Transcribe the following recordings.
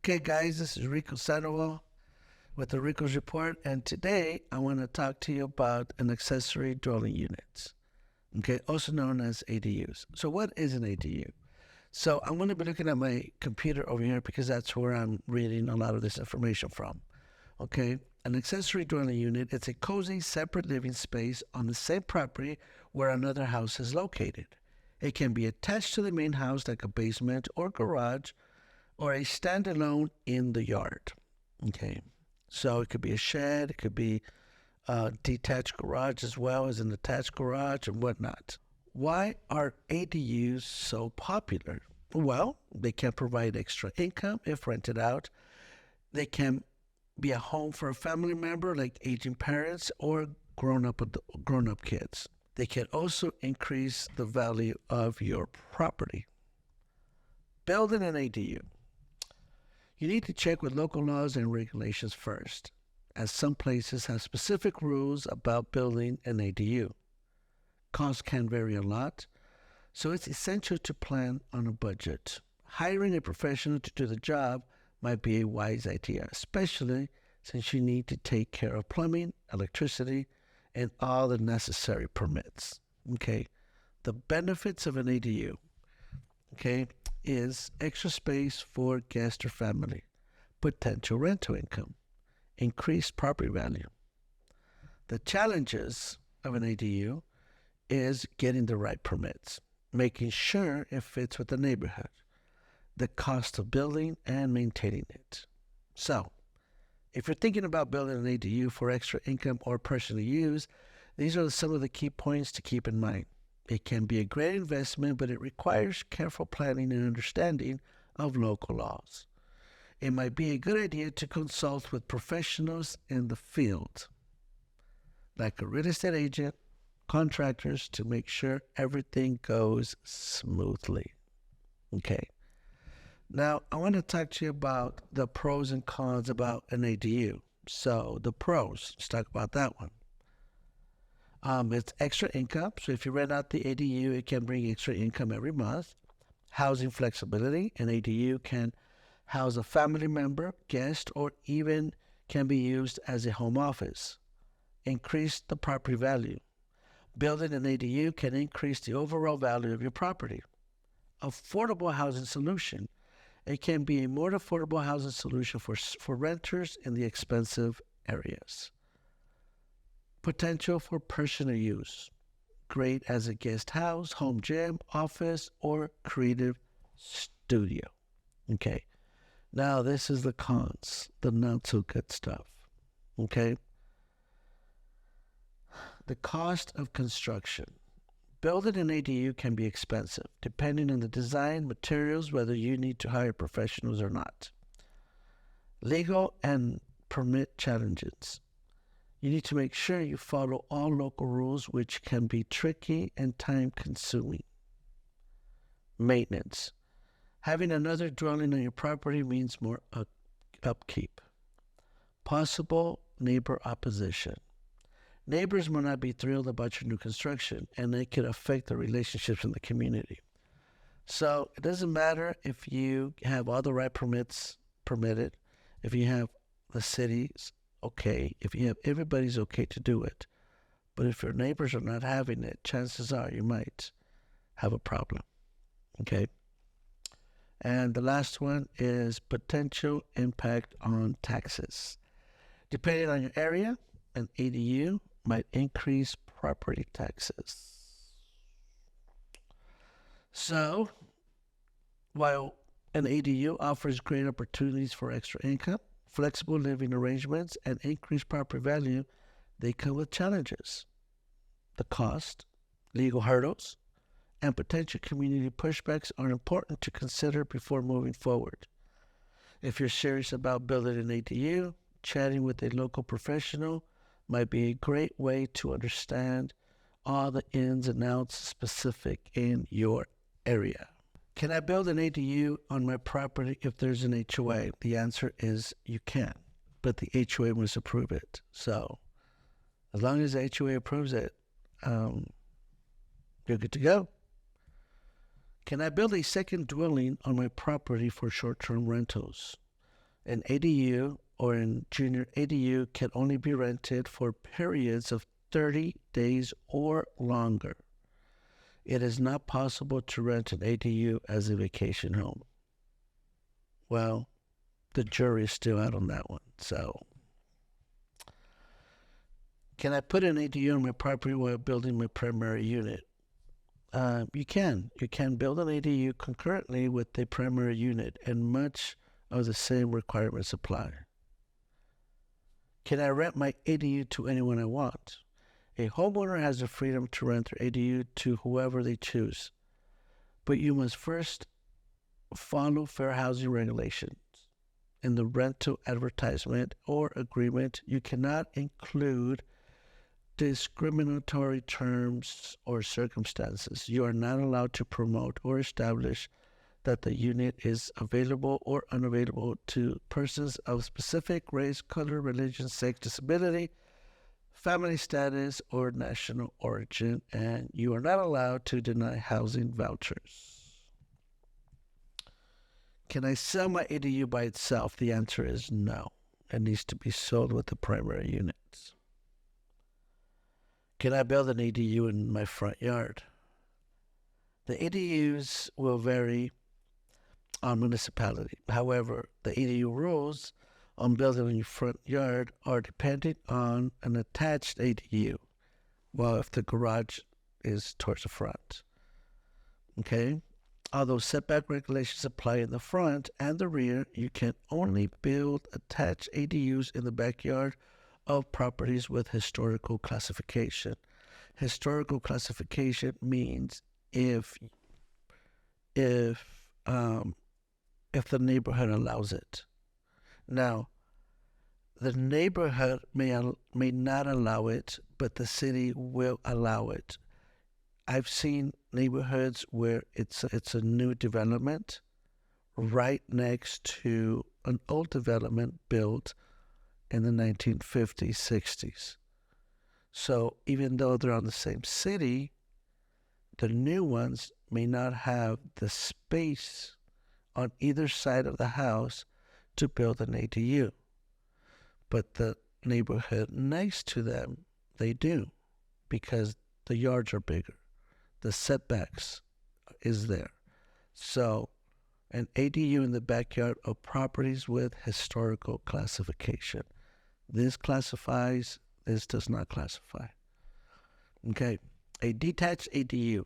Okay, guys, this is Rico Sandoval with the Rico's Report, and today I want to talk to you about an accessory dwelling unit, okay, also known as ADUs. So, what is an ADU? So, I'm going to be looking at my computer over here because that's where I'm reading a lot of this information from. Okay, an accessory dwelling unit is a cozy, separate living space on the same property where another house is located. It can be attached to the main house like a basement or garage or a standalone in the yard. Okay, so it could be a shed, it could be a detached garage as well as an attached garage and whatnot. Why are ADUs so popular? Well, they can provide extra income if rented out. They can be a home for a family member like aging parents or grown up kids. They can also increase the value of your property. Building an ADU. You need to check with local laws and regulations first, as some places have specific rules about building an ADU. Costs can vary a lot, so it's essential to plan on a budget. Hiring a professional to do the job might be a wise idea, especially since you need to take care of plumbing, electricity, and all the necessary permits. Okay, the benefits of an ADU, okay, is extra space for guest or family, potential rental income, increased property value. The challenges of an ADU is getting the right permits, making sure it fits with the neighborhood, the cost of building and maintaining it. So, if you're thinking about building an ADU for extra income or personal use, these are some of the key points to keep in mind. It can be a great investment, but it requires careful planning and understanding of local laws. It might be a good idea to consult with professionals in the field, like a real estate agent, contractors, to make sure everything goes smoothly. Okay. Now, I want to talk to you about the pros and cons about an ADU. So, the pros, let's talk about that one. It's extra income. So if you rent out the ADU, it can bring extra income every month. Housing flexibility. An ADU can house a family member, guest, or even can be used as a home office. Increase the property value. Building an ADU can increase the overall value of your property. Affordable housing solution. It can be a more affordable housing solution for renters in the expensive areas. Potential for personal use. Great as a guest house, home gym, office, or creative studio. Okay. Now, this is the cons, the not so good stuff. Okay. The cost of construction. Building an ADU can be expensive, depending on the design, materials, whether you need to hire professionals or not. Legal and permit challenges. You need to make sure you follow all local rules, which can be tricky and time-consuming. Maintenance. Having another dwelling on your property means more upkeep. Possible neighbor opposition. Neighbors may not be thrilled about your new construction, and it could affect the relationships in the community. So it doesn't matter if you have all the right permits permitted, if you have the city's okay, if you have everybody's okay to do it. But if your neighbors are not having it, chances are you might have a problem. Okay? And the last one is potential impact on taxes. Depending on your area, an ADU might increase property taxes. So, while an ADU offers great opportunities for extra income, flexible living arrangements, and increased property value, they come with challenges. The cost, legal hurdles, and potential community pushbacks are important to consider before moving forward. If you're serious about building an ADU, chatting with a local professional might be a great way to understand all the ins and outs specific in your area. Can I build an ADU on my property if there's an HOA? The answer is you can, but the HOA must approve it. So as long as the HOA approves it, you're good to go. Can I build a second dwelling on my property for short-term rentals? An ADU or an junior ADU can only be rented for periods of 30 days or longer. It is not possible to rent an ADU as a vacation home. Well, the jury is still out on that one. So, can I put an ADU on my property while building my primary unit? You can. You can build an ADU concurrently with the primary unit, and much of the same requirements apply. Can I rent my ADU to anyone I want? A homeowner has the freedom to rent their ADU to whoever they choose, but you must first follow fair housing regulations. In the rental advertisement or agreement, you cannot include discriminatory terms or circumstances. You are not allowed to promote or establish that the unit is available or unavailable to persons of specific race, color, religion, sex, disability, family status, or national origin, and you are not allowed to deny housing vouchers. Can I sell my ADU by itself? The answer is no. It needs to be sold with the primary units. Can I build an ADU in my front yard? The ADUs will vary on municipality. However, the ADU rules on building in your front yard are dependent on an attached ADU. Well, if the garage is towards the front. Okay? Although setback regulations apply in the front and the rear, you can only build attached ADUs in the backyard of properties with historical classification. Historical classification means if the neighborhood allows it. Now, the neighborhood may not allow it, but the city will allow it. I've seen neighborhoods where it's a new development right next to an old development built in the 1950s, 60s. So even though they're on the same city, the new ones may not have the space on either side of the house to build an ADU. But the neighborhood next to them, they do, because the yards are bigger. The setbacks is there. So an ADU in the backyard of properties with historical classification. This classifies, this does not classify. Okay, a detached ADU.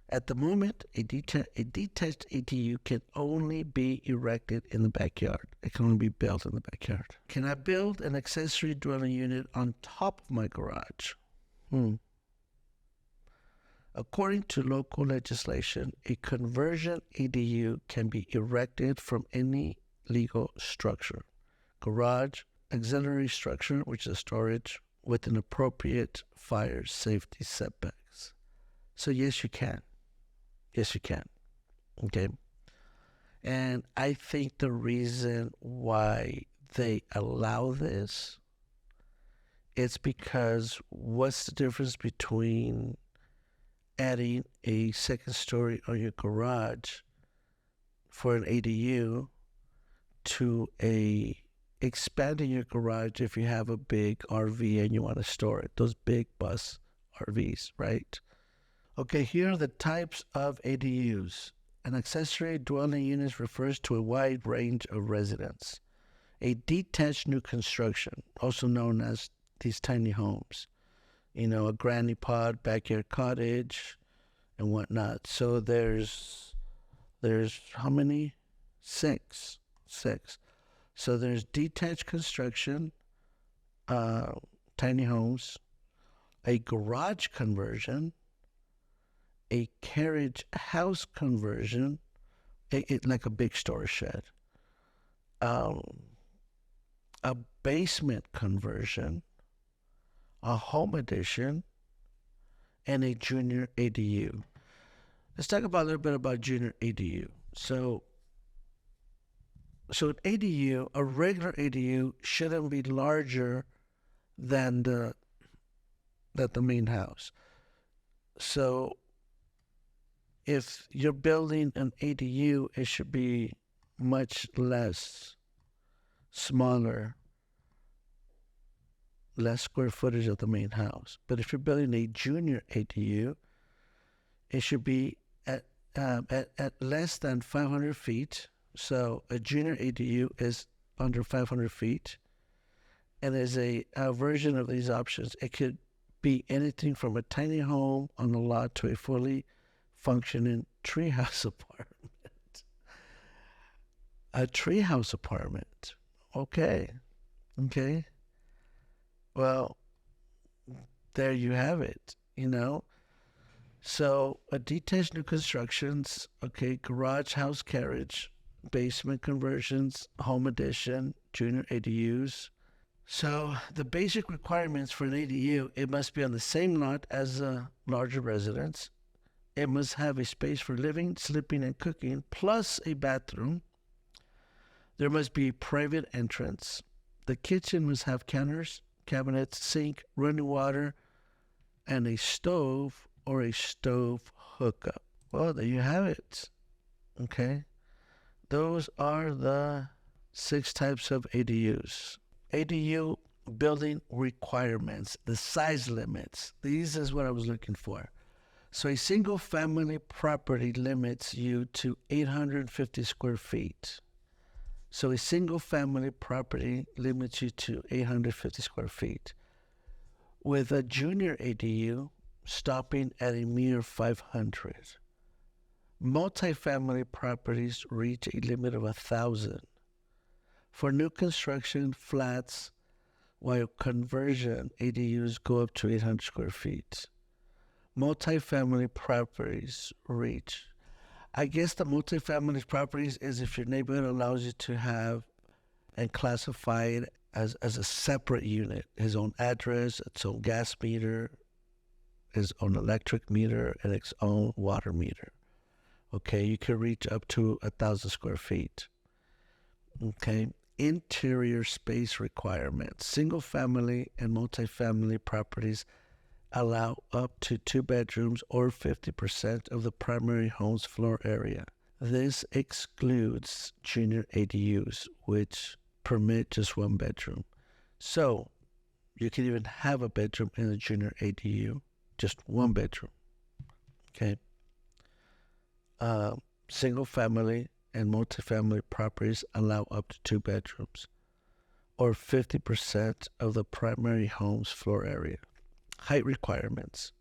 At the moment, a detached ADU can only be erected in the backyard. It can only be built in the backyard. Can I build an accessory dwelling unit on top of my garage? According to local legislation, a conversion ADU can be erected from any legal structure. Garage, auxiliary structure, which is storage, with an appropriate fire safety setbacks. So yes, you can. Yes, you can. Okay. And I think the reason why they allow this, it's because what's the difference between adding a second story on your garage for an ADU to expanding your garage if you have a big RV and you want to store it, those big bus RVs, right? Okay, here are the types of ADUs. An accessory dwelling unit refers to a wide range of residents. A detached new construction, also known as these tiny homes. A granny pod, backyard cottage, and whatnot. So there's how many? Six. So there's detached construction, tiny homes, a garage conversion, a carriage house conversion, like a big storage shed, a basement conversion, a home addition, and a junior ADU. Let's talk a little bit about junior ADU. So an ADU, a regular ADU, shouldn't be larger than the main house. So if you're building an ADU, it should be much less smaller, less square footage of the main house. But if you're building a junior ADU, it should be at less than 500 feet. So a junior ADU is under 500 feet. And as a version of these options, it could be anything from a tiny home on the lot to a fully functioning treehouse apartment. A treehouse apartment. Okay. Okay. Well, there you have it, you know. So a detached new constructions, okay, garage, house, carriage, basement conversions, home addition, junior ADUs. So the basic requirements for an ADU, it must be on the same lot as a larger residence. It must have a space for living, sleeping, and cooking, plus a bathroom. There must be a private entrance. The kitchen must have counters, cabinets, sink, running water, and a stove or a stove hookup. Well, there you have it. Okay. Those are the 6 types of ADUs. ADU building requirements, the size limits. These is what I was looking for. So a single family property limits you to 850 square feet. So a single family property limits you to 850 square feet. With a junior ADU stopping at a mere 500. Multifamily properties reach a limit of 1,000. For new construction flats, while conversion ADUs go up to 800 square feet. Multifamily properties reach. I guess the multifamily properties is if your neighborhood allows you to have and classify it as a separate unit, his own address, its own gas meter, his own electric meter, and its own water meter. Okay, you can reach up to 1,000 square feet. Okay, interior space requirements. Single family and multifamily properties allow up to 2 bedrooms or 50% of the primary home's floor area. This excludes junior ADUs, which permit just 1 bedroom. So you can even have a bedroom in a junior ADU, just 1 bedroom. Okay. Single family and multifamily properties allow up to 2 bedrooms or 50% of the primary home's floor area. Height requirements.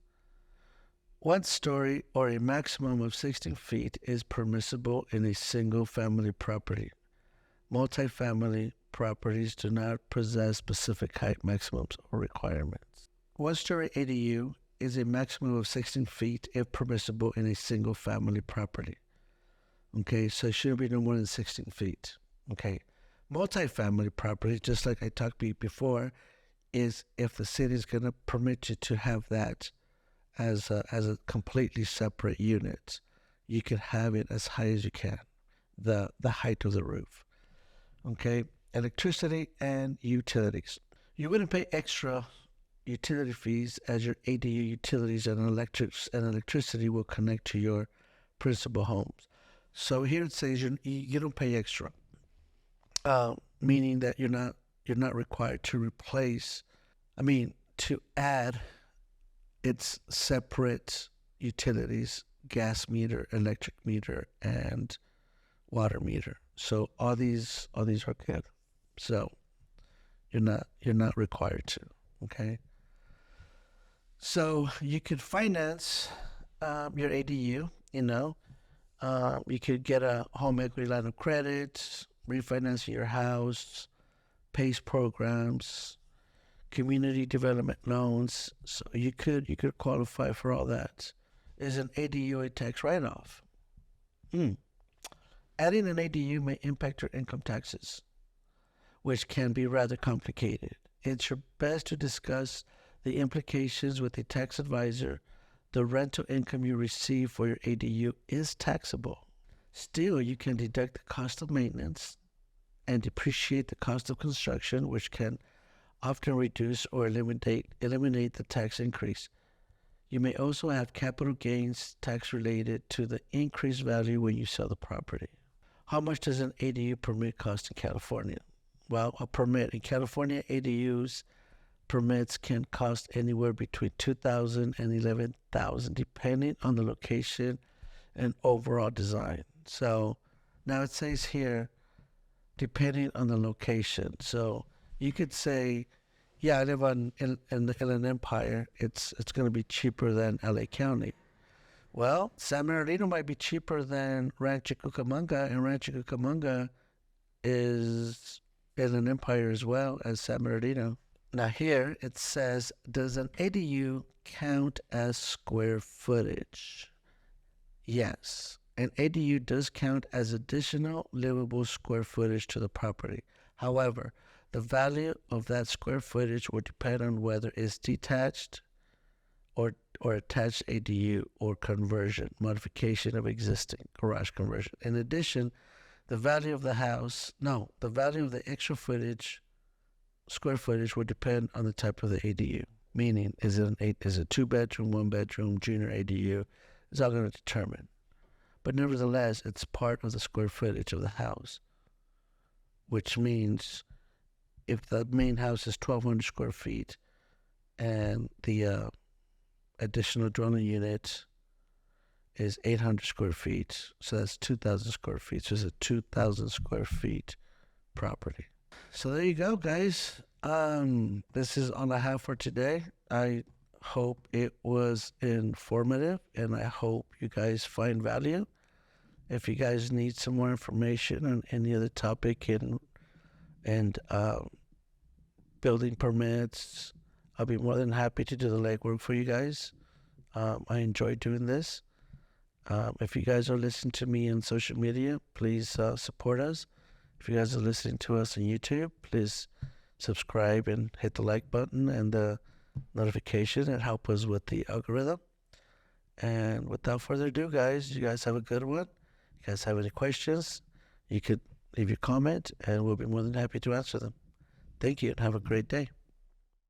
1 story or a maximum of 16 feet is permissible in a single family property. Multifamily properties do not possess specific height maximums or requirements. 1 story ADU is a maximum of 16 feet if permissible in a single family property. Okay, so it shouldn't be no more than 16 feet. Okay, multifamily property, just like I talked before, is if the city is going to permit you to have that as a completely separate unit, you can have it as high as you can, the height of the roof. Okay, electricity and utilities. You wouldn't pay extra utility fees as your ADU utilities and electricity will connect to your principal homes. So here it says you don't pay extra, meaning that you're not required to to add its separate utilities, gas meter, electric meter, and water meter. So all these are good. So you're not required to. Okay. So you could finance your ADU. You could get a home equity line of credit, refinance your house, PACE programs, community development loans. So you could qualify for all that. Is an ADU a tax write-off? Adding an ADU may impact your income taxes, which can be rather complicated. It's best to discuss the implications with a tax advisor. The rental income you receive for your ADU is taxable. Still, you can deduct the cost of maintenance and depreciate the cost of construction, which can often reduce or eliminate the tax increase. You may also have capital gains tax related to the increased value when you sell the property. How much does an ADU permit cost in California? Well, a permit in California, ADUs permits can cost anywhere between $2,000 and $11,000, depending on the location and overall design. So now it says here, depending on the location. So you could say, yeah, I live in an Empire. It's going to be cheaper than LA County. Well, San Bernardino might be cheaper than Rancho Cucamonga, and Rancho Cucamonga is in an Empire as well as San Bernardino. Now here it says, does an ADU count as square footage? Yes, an ADU does count as additional livable square footage to the property. However, the value of that square footage will depend on whether it's detached or attached ADU or conversion, modification of existing garage conversion. In addition, the value of the extra square footage will depend on the type of the ADU. Meaning, is it 2-bedroom, 1-bedroom, junior ADU? It's all going to determine. But nevertheless, it's part of the square footage of the house, which means if the main house is 1,200 square feet and the additional dwelling unit is 800 square feet, so that's 2,000 square feet. So it's a 2,000 square feet property. So there you go, guys. This is all I have for today. I hope it was informative, and I hope you guys find value. If you guys need some more information on any other topic and building permits, I'll be more than happy to do the legwork for you guys. I enjoy doing this. If you guys are listening to me on social media, please support us. If you guys are listening to us on YouTube, please subscribe and hit the like button and the notification and help us with the algorithm. And without further ado, guys, you guys have a good one. If you guys have any questions, you could leave your comment and we'll be more than happy to answer them. Thank you and have a great day.